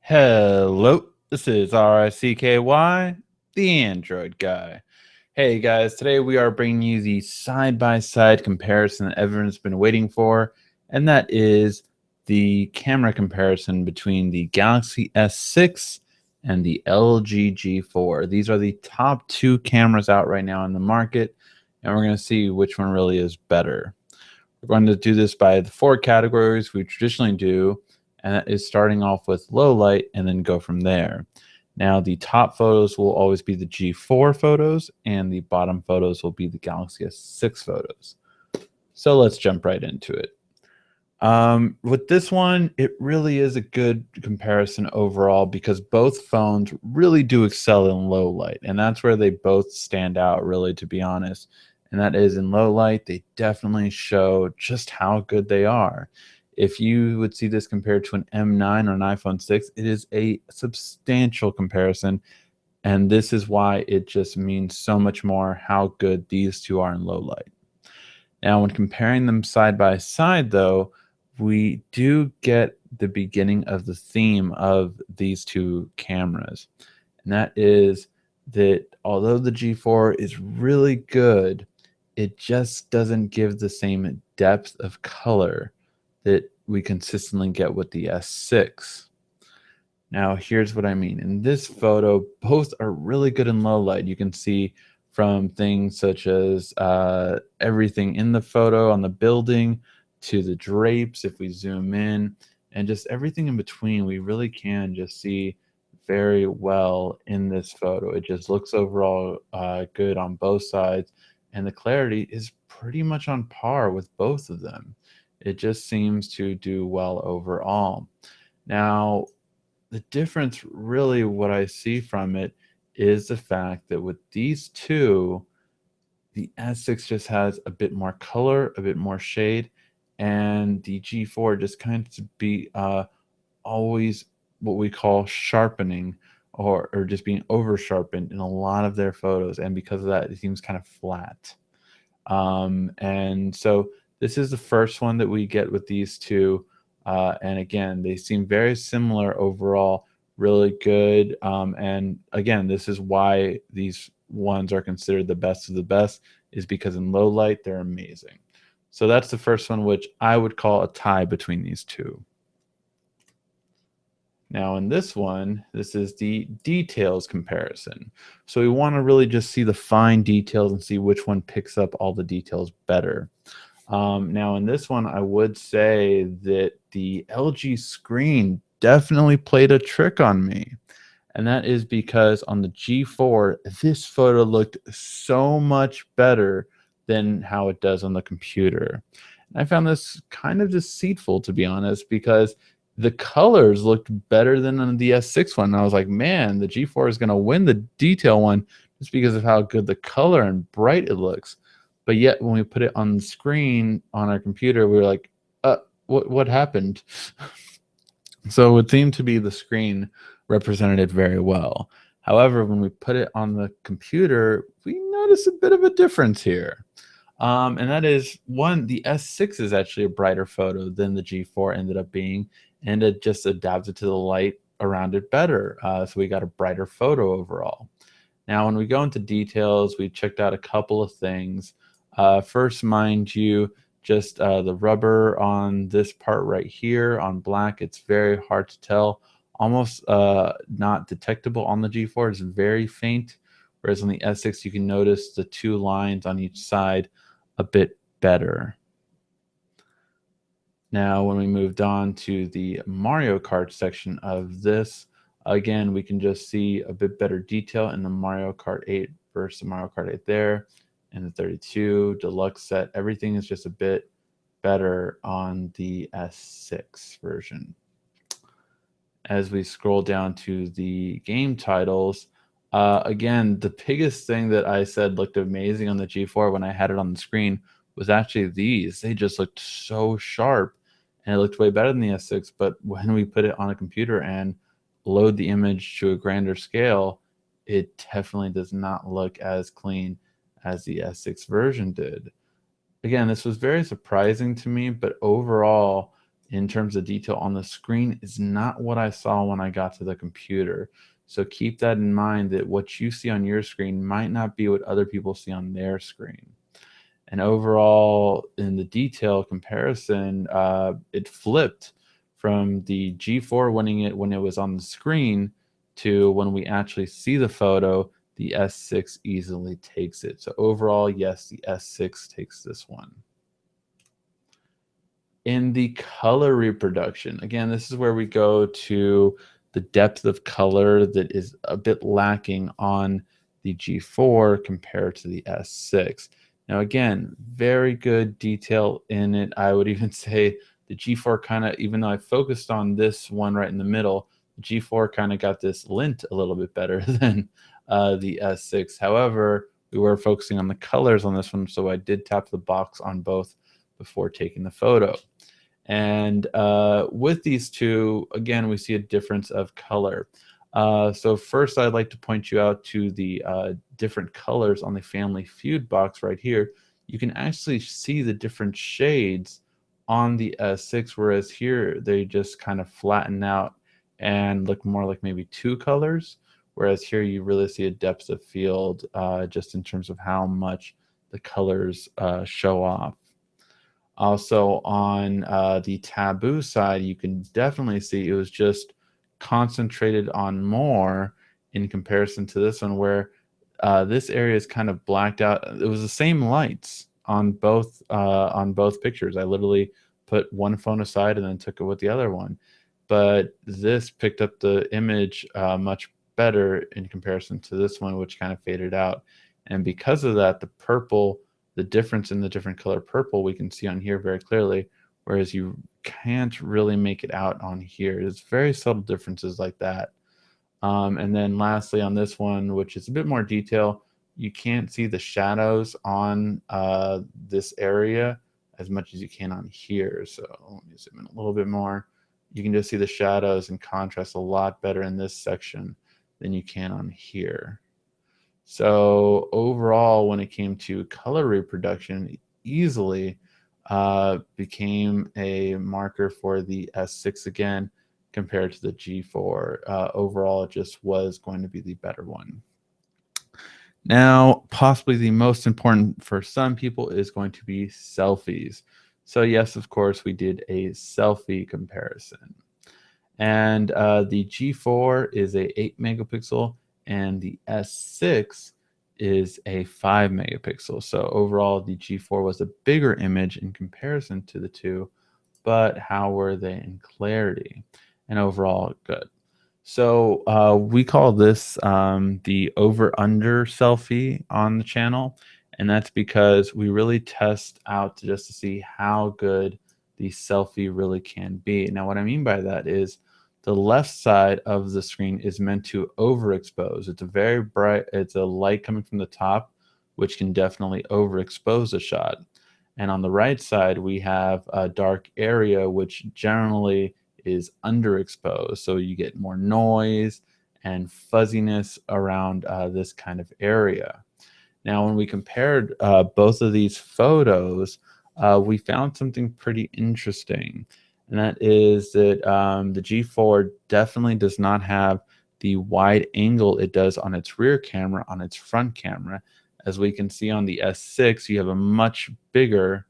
Hello, this is RICKY, the Android guy. Hey guys, today we are bringing you the side-by-side comparison that everyone's been waiting for, and that is the camera comparison between the Galaxy S6 and the LG G4. These are the top two cameras out right now in the market, and we're going to see which one really is better. We're going to do this by the four categories we traditionally do, and that is starting off with low light and then go from there. Now, the top photos will always be the G4 photos, and the bottom photos will be the Galaxy S6 photos. So let's jump right into it. With this one, it really is a good comparison overall because both phones really do excel in low light, and that's where they both stand out, really, to be honest. And that is in low light, they definitely show just how good they are. If you would see this compared to an M9 or an iPhone 6, it is a substantial comparison, and this is why it just means so much more how good these two are in low light. Now, when comparing them side by side, though, we do get the beginning of the theme of these two cameras. And that is that although the G4 is really good, it just doesn't give the same depth of color that we consistently get with the S6. Now, here's what I mean. In this photo, both are really good in low light. You can see from things such as everything in the photo on the building to the drapes, if we zoom in, and just everything in between, we really can just see very well in this photo. It just looks overall good on both sides, and the clarity is pretty much on par with both of them. It just seems to do well overall. Now, the difference, really, what I see from it is the fact that with these two, the S6 just has a bit more color, a bit more shade, and the G4 just kind of be always what we call sharpening or just being over sharpened in a lot of their photos, and because of that, it seems kind of flat. And so this is the first one that we get with these two. And again, they seem very similar overall, really good. And again, this is why these ones are considered the best of the best, is because in low light, they're amazing. So that's the first one, which I would call a tie between these two. Now in this one, this is the details comparison. So we want to really just see the fine details and see which one picks up all the details better. Now in this one, I would say that the LG screen definitely played a trick on me. And that is because on the G4, this photo looked so much better than how it does on the computer. And I found this kind of deceitful, to be honest, because the colors looked better than on the S6 one. And I was like, man, the G4 is going to win the detail one just because of how good the color and bright it looks. But yet, when we put it on the screen on our computer, we were like, what happened? So it seemed to be the screen represented it very well. However, when we put it on the computer, we notice a bit of a difference here. And that is, one, the S6 is actually a brighter photo than the G4 ended up being, and it just adapted to the light around it better. So we got a brighter photo overall. Now, when we go into details, we checked out a couple of things. First, mind you, just the rubber on this part right here on black, it's very hard to tell. Almost not detectable on the G4. It's very faint, whereas on the S6, you can notice the two lines on each side a bit better. Now, when we moved on to the Mario Kart section of this, again, we can just see a bit better detail in the Mario Kart 8 versus the Mario Kart 8 there, and the 32 deluxe set. Everything is just a bit better on the S6 version. As we scroll down to the game titles, again, the biggest thing that I said looked amazing on the G4 when I had it on the screen was actually these. They just looked so sharp, and it looked way better than the S6. But when we put it on a computer and load the image to a grander scale, it definitely does not look as clean as the S6 version did. Again, this was very surprising to me, but overall, in terms of detail on the screen is not what I saw when I got to the computer. So keep that in mind, that what you see on your screen might not be what other people see on their screen. And overall, in the detail comparison, it flipped from the G4 winning it when it was on the screen to when we actually see the photo, the S6 easily takes it. So overall, yes, the S6 takes this one. In the color reproduction, again, this is where we go to the depth of color that is a bit lacking on the G4 compared to the S6. Now, again, very good detail in it. I would even say the G4 kind of, even though I focused on this one right in the middle, the G4 kind of got this lint a little bit better than the S6. However, we were focusing on the colors on this one, so I did tap the box on both before taking the photo. And with these two, again, we see a difference of color. So first, I'd like to point you out to the different colors on the Family Feud box right here. You can actually see the different shades on the S6, whereas here they just kind of flatten out and look more like maybe two colors, whereas here you really see a depth of field just in terms of how much the colors show off. Also on the Taboo side, you can definitely see it was just concentrated on more in comparison to this one, where this area is kind of blacked out. It was the same lights on both pictures. I literally put one phone aside and then took it with the other one, but this picked up the image much better in comparison to this one, which kind of faded out. And because of that, the difference in the different color purple we can see on here very clearly, whereas you can't really make it out on here. There's very subtle differences like that. And then lastly on this one, which is a bit more detail, you can't see the shadows on this area as much as you can on here. So let me zoom in a little bit more. You can just see the shadows and contrast a lot better in this section than you can on here. So overall, when it came to color reproduction, it easily became a marker for the S6 again compared to the G4. Overall, it just was going to be the better one. Now, possibly the most important for some people is going to be selfies. So yes, of course, we did a selfie comparison. And the G4 is a 8 megapixel and the S6 is a 5 megapixel. So overall, the G4 was a bigger image in comparison to the two, but how were they in clarity? And overall, good. So we call this the over-under selfie on the channel, and that's because we really test out just to see how good the selfie really can be. Now, what I mean by that is the left side of the screen is meant to overexpose. It's a very bright, it's a light coming from the top, which can definitely overexpose a shot. And on the right side, we have a dark area, which generally is underexposed. So you get more noise and fuzziness around this kind of area. Now, when we compared both of these photos, we found something pretty interesting. And that is that the G4 definitely does not have the wide angle it does on its rear camera, on its front camera. As we can see on the S6, you have a much bigger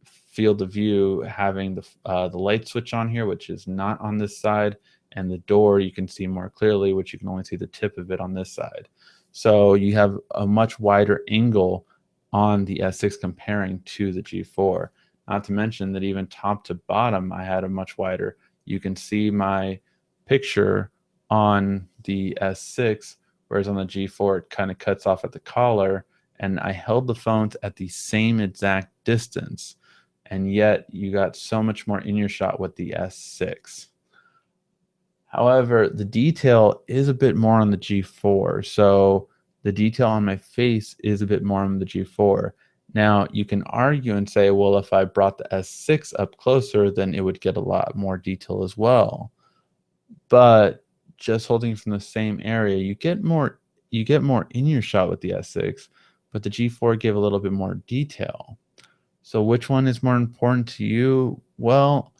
field of view, having the light switch on here, which is not on this side, and the door you can see more clearly, which you can only see the tip of it on this side. So you have a much wider angle on the S6 comparing to the G4. Not to mention that even top to bottom, I had a much wider. You can see my picture on the S6, whereas on the G4, it kind of cuts off at the collar, and I held the phones at the same exact distance, and yet you got so much more in your shot with the S6. However, the detail is a bit more on the G4, so the detail on my face is a bit more on the G4. Now, you can argue and say, well, if I brought the S6 up closer, then it would get a lot more detail as well. But just holding from the same area, you get more in your shot with the S6, but the G4 gave a little bit more detail. So which one is more important to you? Well,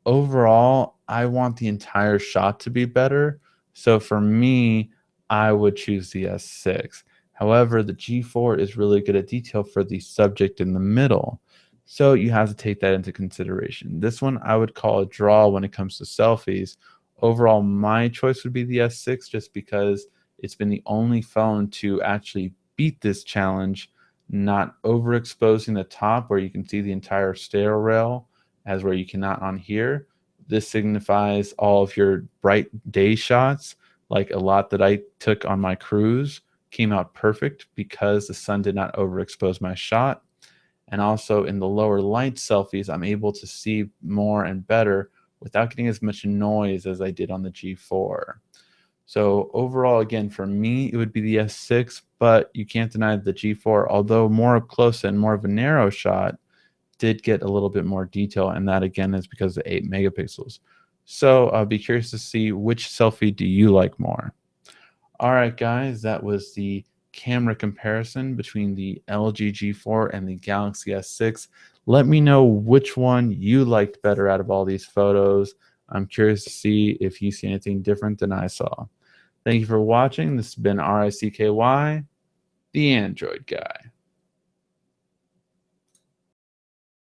Overall, I want the entire shot to be better. So for me, I would choose the S6. However, the G4 is really good at detail for the subject in the middle. So you have to take that into consideration. This one I would call a draw when it comes to selfies. Overall, my choice would be the S6 just because it's been the only phone to actually beat this challenge, not overexposing the top where you can see the entire stair rail as where you cannot on here. This signifies all of your bright day shots, like a lot that I took on my cruise, came out perfect because the sun did not overexpose my shot. And also in the lower light selfies, I'm able to see more and better without getting as much noise as I did on the G4. So overall, again, for me, it would be the S6, but you can't deny the G4, although more up close and more of a narrow shot, did get a little bit more detail, and that again is because of 8 megapixels. So I'll be curious to see which selfie do you like more. All right, guys, that was the camera comparison between the LG G4 and the Galaxy S6. Let me know which one you liked better out of all these photos. I'm curious to see if you see anything different than I saw. Thank you for watching. This has been RICKY, the Android Guy.